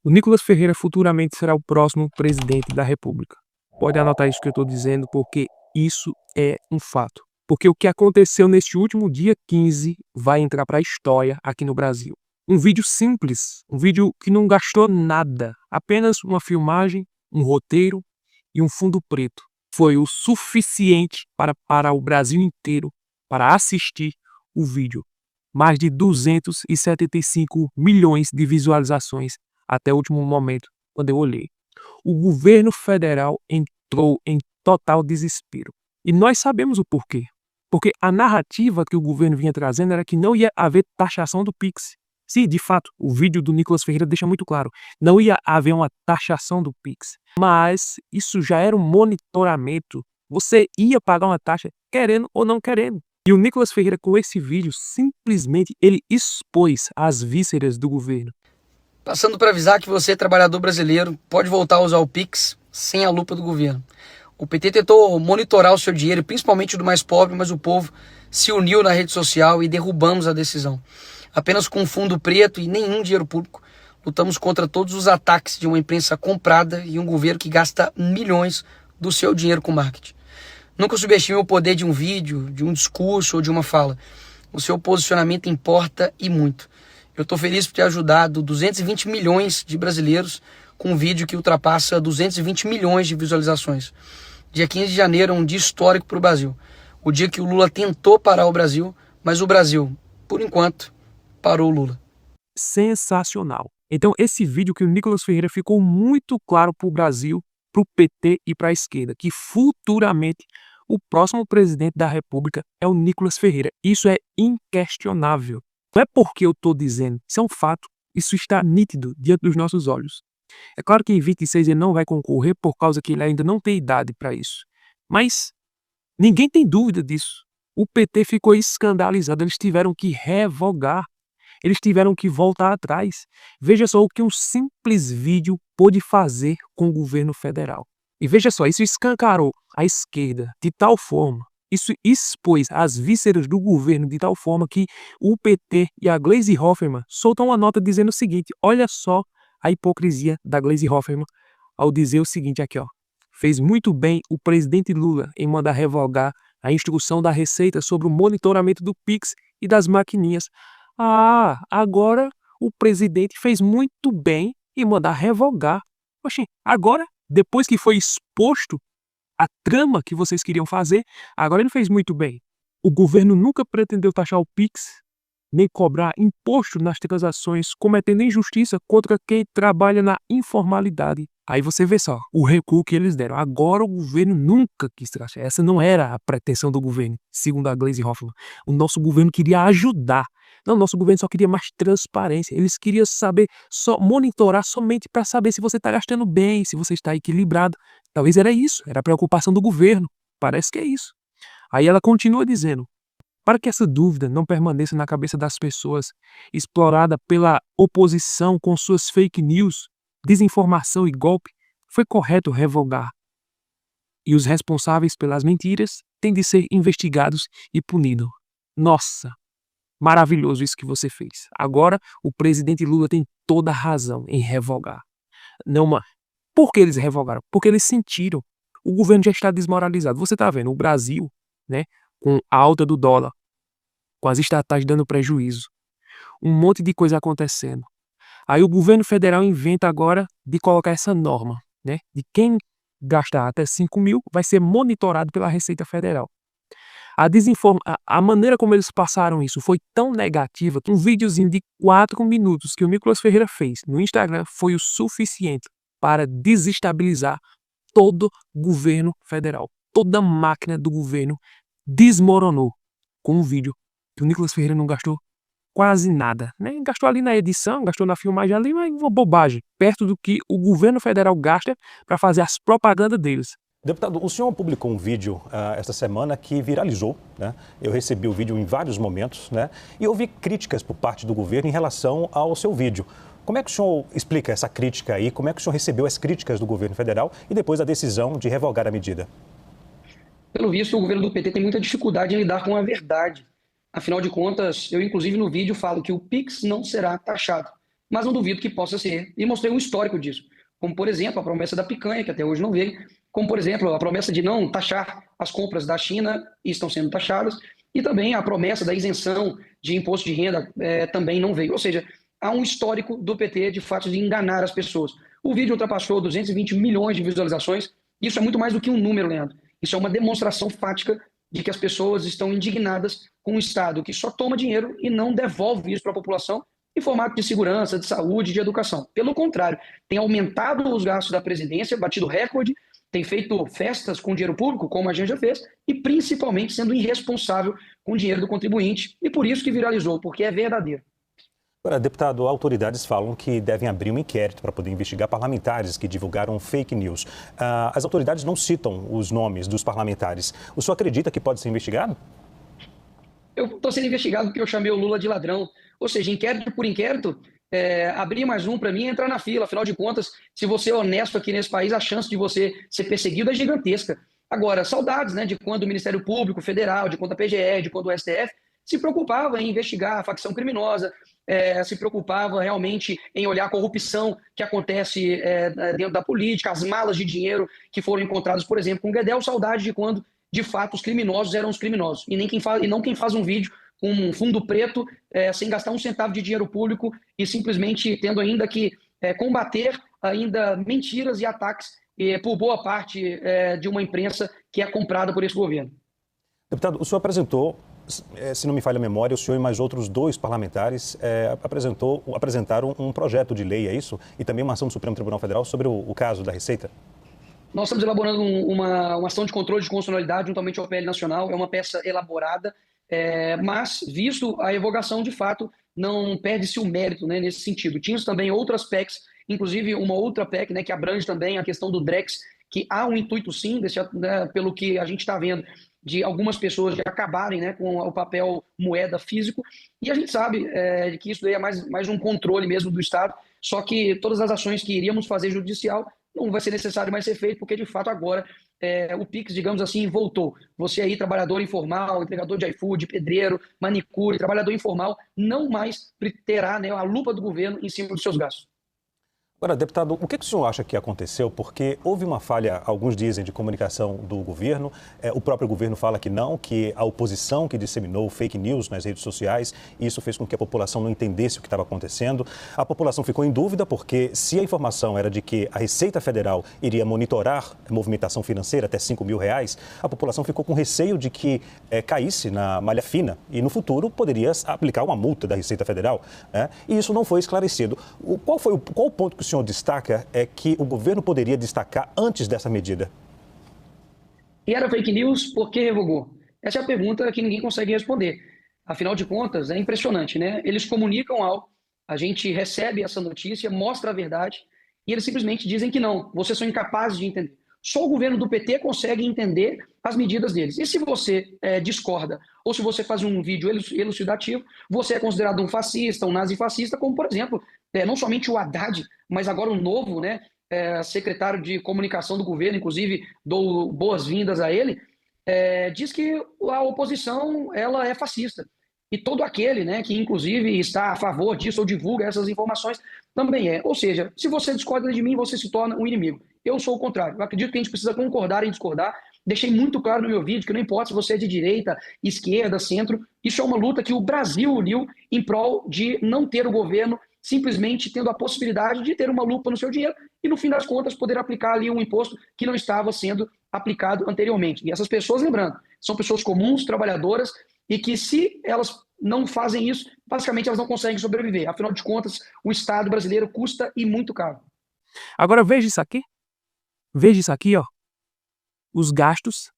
O Nicolas Ferreira futuramente será o próximo presidente da República. Pode anotar isso que eu estou dizendo, porque isso é um fato. Porque o que aconteceu neste último dia 15 vai entrar para a história aqui no Brasil. Um vídeo simples, um vídeo que não gastou nada, apenas uma filmagem, um roteiro e um fundo preto. Foi o suficiente para o Brasil inteiro para assistir o vídeo. Mais de 275 milhões de visualizações até o último momento, quando eu olhei. O governo federal entrou em total desespero. E nós sabemos o porquê. Porque a narrativa que o governo vinha trazendo era que não ia haver taxação do Pix. Sim, de fato, o vídeo do Nicolas Ferreira deixa muito claro. Não ia haver uma taxação do Pix. Mas isso já era um monitoramento. Você ia pagar uma taxa querendo ou não querendo. E o Nicolas Ferreira, com esse vídeo, simplesmente ele expôs as vísceras do governo. Passando para avisar que você, trabalhador brasileiro, pode voltar a usar o Pix sem a lupa do governo. O PT tentou monitorar o seu dinheiro, principalmente do mais pobre, mas o povo se uniu na rede social e derrubamos a decisão. Apenas com um fundo preto e nenhum dinheiro público, lutamos contra todos os ataques de uma imprensa comprada e um governo que gasta milhões do seu dinheiro com marketing. Nunca subestime o poder de um vídeo, de um discurso ou de uma fala. O seu posicionamento importa e muito. Eu estou feliz por ter ajudado 220 milhões de brasileiros com um vídeo que ultrapassa 220 milhões de visualizações. Dia 15 de janeiro é um dia histórico para o Brasil. O dia que o Lula tentou parar o Brasil, mas o Brasil, por enquanto, parou o Lula. Sensacional. Então esse vídeo que o Nicolas Ferreira ficou muito claro para o Brasil, para o PT e para a esquerda, que futuramente o próximo presidente da República é o Nicolas Ferreira. Isso é inquestionável. Não é porque eu estou dizendo, isso é um fato, isso está nítido diante dos nossos olhos. É claro que em 26 ele não vai concorrer por causa que ele ainda não tem idade para isso. Mas ninguém tem dúvida disso. O PT ficou escandalizado, eles tiveram que revogar, eles tiveram que voltar atrás. Veja só o que um simples vídeo pôde fazer com o governo federal. E veja só, isso escancarou a esquerda de tal forma, isso expôs as vísceras do governo de tal forma que o PT e a Gleisi Hoffmann soltam uma nota dizendo o seguinte: olha só a hipocrisia da Gleisi Hoffmann ao dizer o seguinte aqui, ó. Fez muito bem o presidente Lula em mandar revogar a instrução da Receita sobre o monitoramento do Pix e das maquininhas. Ah, agora o presidente fez muito bem em mandar revogar. Oxi, agora, depois que foi exposto a trama que vocês queriam fazer, agora ele fez muito bem. O governo nunca pretendeu taxar o Pix, nem cobrar imposto nas transações, cometendo injustiça contra quem trabalha na informalidade. Aí você vê só o recuo que eles deram. Agora o governo nunca quis taxar. Essa não era a pretensão do governo, segundo a Gleisi Hoffmann. O nosso governo queria ajudar. Não, o nosso governo só queria mais transparência. Eles queriam saber, só monitorar somente para saber se você está gastando bem, se você está equilibrado. Talvez era isso, era a preocupação do governo. Parece que é isso. Aí ela continua dizendo: para que essa dúvida não permaneça na cabeça das pessoas, explorada pela oposição com suas fake news, desinformação e golpe, foi correto revogar. E os responsáveis pelas mentiras têm de ser investigados e punidos. Nossa, maravilhoso isso que você fez. Agora o presidente Lula tem toda a razão em revogar. Não, mas por que eles revogaram? Porque eles sentiram. O governo já está desmoralizado. Você está vendo o Brasil, né, com a alta do dólar, com as estatais dando prejuízo, um monte de coisa acontecendo. Aí o governo federal inventa agora de colocar essa norma, né, de quem gastar até 5 mil vai ser monitorado pela Receita Federal. A maneira como eles passaram isso foi tão negativa que um videozinho de 4 minutos que o Nicolas Ferreira fez no Instagram foi o suficiente para desestabilizar todo o governo federal. Toda a máquina do governo desmoronou com um vídeo que o Nicolas Ferreira não gastou quase nada, né? Gastou ali na edição, gastou na filmagem ali, mas uma bobagem, perto do que o governo federal gasta para fazer as propagandas deles. Deputado, o senhor publicou um vídeo esta semana que viralizou, né? Eu recebi o vídeo em vários momentos, né? E ouvi críticas por parte do governo em relação ao seu vídeo. Como é que o senhor explica essa crítica aí? Como é que o senhor recebeu as críticas do governo federal e depois a decisão de revogar a medida? Pelo visto, o governo do PT tem muita dificuldade em lidar com a verdade. Afinal de contas, eu inclusive no vídeo falo que o Pix não será taxado. mas não duvido que possa ser. E mostrei um histórico disso, como, por exemplo, a promessa da picanha, que até hoje não veio, como, por exemplo, a promessa de não taxar as compras da China, e estão sendo taxadas, e também a promessa da isenção de imposto de renda também não veio. Ou seja, há um histórico do PT, de fato, de enganar as pessoas. O vídeo ultrapassou 220 milhões de visualizações. Isso é muito mais do que um número, Leandro. Isso é uma demonstração fática de que as pessoas estão indignadas com um Estado que só toma dinheiro e não devolve isso para a população em formato de segurança, de saúde, de educação. Pelo contrário, tem aumentado os gastos da presidência, batido recorde, tem feito festas com dinheiro público, como a gente já fez, e principalmente sendo irresponsável com o dinheiro do contribuinte. E por isso que viralizou, porque é verdadeiro. Agora, deputado, autoridades falam que devem abrir um inquérito para poder investigar parlamentares que divulgaram fake news. As autoridades não citam os nomes dos parlamentares. O senhor acredita que pode ser investigado? Eu estou sendo investigado porque eu chamei o Lula de ladrão. Ou seja, inquérito por inquérito, abrir mais um para mim é entrar na fila. Afinal de contas, se você é honesto aqui nesse país, a chance de você ser perseguido é gigantesca. Agora, saudades, né, de quando o Ministério Público Federal, de quando a PGE, de quando o STF se preocupava em investigar a facção criminosa, se preocupava realmente em olhar a corrupção que acontece dentro da política, as malas de dinheiro que foram encontradas, por exemplo, com o Guedel. Saudade de quando, de fato, os criminosos eram os criminosos, e não quem faz um vídeo com um fundo preto, sem gastar um centavo de dinheiro público e simplesmente tendo ainda que combater ainda mentiras e ataques por boa parte de uma imprensa que é comprada por esse governo. Deputado, o senhor apresentou, se não me falha a memória, o senhor e mais outros 2 parlamentares apresentaram um projeto de lei, é isso? E também uma ação do Supremo Tribunal Federal sobre o caso da Receita? Nós estamos elaborando uma ação de controle de constitucionalidade juntamente ao PL Nacional. É uma peça elaborada, mas, visto a revogação, de fato, não perde-se o mérito, né, nesse sentido. Tínhamos também outras PECs, inclusive uma outra PEC, né, que abrange também a questão do Drex, que há um intuito, sim, pelo que a gente está vendo, de algumas pessoas de acabarem, né, com o papel moeda físico, e a gente sabe que isso daí é mais um controle mesmo do Estado, só que todas as ações que iríamos fazer judicial não vai ser necessário mais ser feito, porque de fato agora o Pix, digamos assim, voltou. Você aí, trabalhador informal, entregador de iFood, pedreiro, manicure, trabalhador informal, não mais terá, né, a lupa do governo em cima dos seus gastos. Agora, deputado, o que o senhor acha que aconteceu? Porque houve uma falha, alguns dizem, de comunicação do governo. O próprio governo fala que não, que a oposição que disseminou fake news nas redes sociais, e isso fez com que a população não entendesse o que estava acontecendo. A população ficou em dúvida porque se a informação era de que a Receita Federal iria monitorar a movimentação financeira até R$ 5.000, a população ficou com receio de que caísse na malha fina e no futuro poderia aplicar uma multa da Receita Federal, né? E isso não foi esclarecido. Qual o ponto que o senhor destaca que o governo poderia destacar antes dessa medida? E era fake news, por que revogou? Essa é a pergunta que ninguém consegue responder. Afinal de contas, é impressionante, né? Eles comunicam algo, a gente recebe essa notícia, mostra a verdade, e eles simplesmente dizem que não, vocês são incapazes de entender. Só o governo do PT consegue entender as medidas deles. E se você discorda, ou se você faz um vídeo elucidativo, você é considerado um fascista, um nazifascista, como, por exemplo, não somente o Haddad, mas agora o novo, né, secretário de comunicação do governo, inclusive dou boas-vindas a ele, diz que a oposição ela é fascista. E todo aquele, né, que inclusive está a favor disso ou divulga essas informações também é. Ou seja, se você discorda de mim, você se torna um inimigo. Eu sou o contrário. Eu acredito que a gente precisa concordar em discordar. Deixei muito claro no meu vídeo que não importa se você é de direita, esquerda, centro, isso é uma luta que o Brasil uniu em prol de não ter o governo simplesmente tendo a possibilidade de ter uma lupa no seu dinheiro e, no fim das contas, poder aplicar ali um imposto que não estava sendo aplicado anteriormente. E essas pessoas, lembrando, são pessoas comuns, trabalhadoras, e que, se elas não fazem isso, basicamente elas não conseguem sobreviver. Afinal de contas, o Estado brasileiro custa e muito caro. Agora veja isso aqui. Veja isso aqui, ó. Os gastos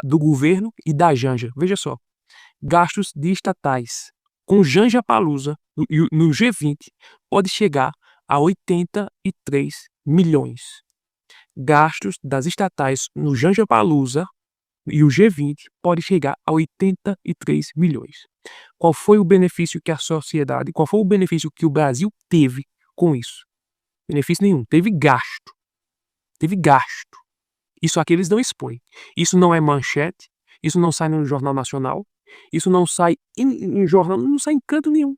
do governo e da Janja. Veja só. Gastos de estatais. Com Janja Palusa, no G20, pode chegar a 83 milhões. Gastos das estatais no Janja Palusa e o G20 pode chegar a 83 milhões. Qual foi o benefício que a sociedade, qual foi o benefício que o Brasil teve com isso? Benefício nenhum. Teve gasto. Teve gasto. Isso aqui eles não expõem. Isso não é manchete. Isso não sai no Jornal Nacional. Isso não sai em jornal, não sai em canto nenhum.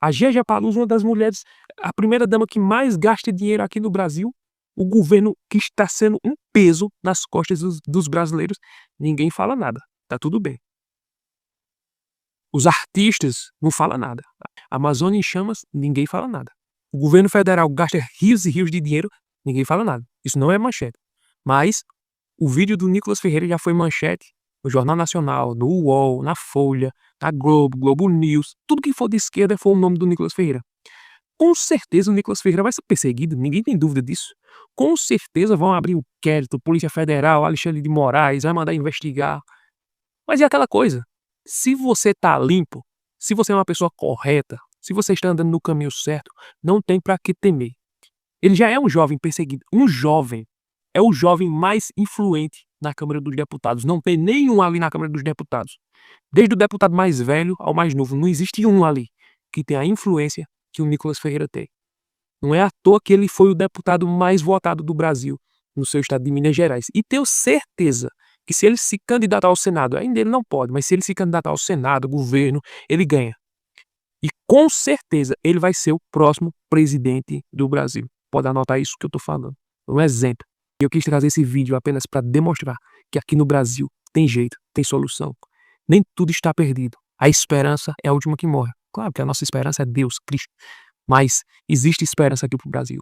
A Georgia Palusa, uma das mulheres, a primeira-dama que mais gasta dinheiro aqui no Brasil, o governo que está sendo um peso nas costas dos brasileiros, ninguém fala nada, tá tudo bem. Os artistas não falam nada. A Amazônia em chamas, ninguém fala nada. O governo federal gasta rios e rios de dinheiro, ninguém fala nada. Isso não é manchete. Mas o vídeo do Nicolas Ferreira já foi manchete no Jornal Nacional, no UOL, na Folha, na Globo, Globo News, tudo que for de esquerda foi o nome do Nicolas Ferreira. Com certeza o Nicolas Ferreira vai ser perseguido, ninguém tem dúvida disso. Com certeza vão abrir o inquérito, Polícia Federal, Alexandre de Moraes, vai mandar investigar. Mas é aquela coisa, se você tá limpo, se você é uma pessoa correta, se você está andando no caminho certo, não tem pra que temer. Ele já é um jovem perseguido, um jovem. É o jovem mais influente na Câmara dos Deputados. Não tem nenhum ali na Câmara dos Deputados. Desde o deputado mais velho ao mais novo, não existe um ali que tenha a influência que o Nicolas Ferreira tem. Não é à toa que ele foi o deputado mais votado do Brasil no seu estado de Minas Gerais. E tenho certeza que se ele se candidatar ao Senado, ainda ele não pode, mas se ele se candidatar ao Senado, governo, ele ganha. E com certeza ele vai ser o próximo presidente do Brasil. Pode anotar isso que eu estou falando. Um exemplo. Eu quis trazer esse vídeo apenas para demonstrar que aqui no Brasil tem jeito, tem solução. Nem tudo está perdido. A esperança é a última que morre. Claro que a nossa esperança é Deus, Cristo. Mas existe esperança aqui para o Brasil.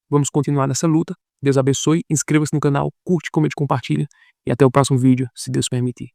Vamos continuar nessa luta. Deus abençoe. Inscreva-se no canal, curte, comente, compartilha. E até o próximo vídeo, se Deus permitir.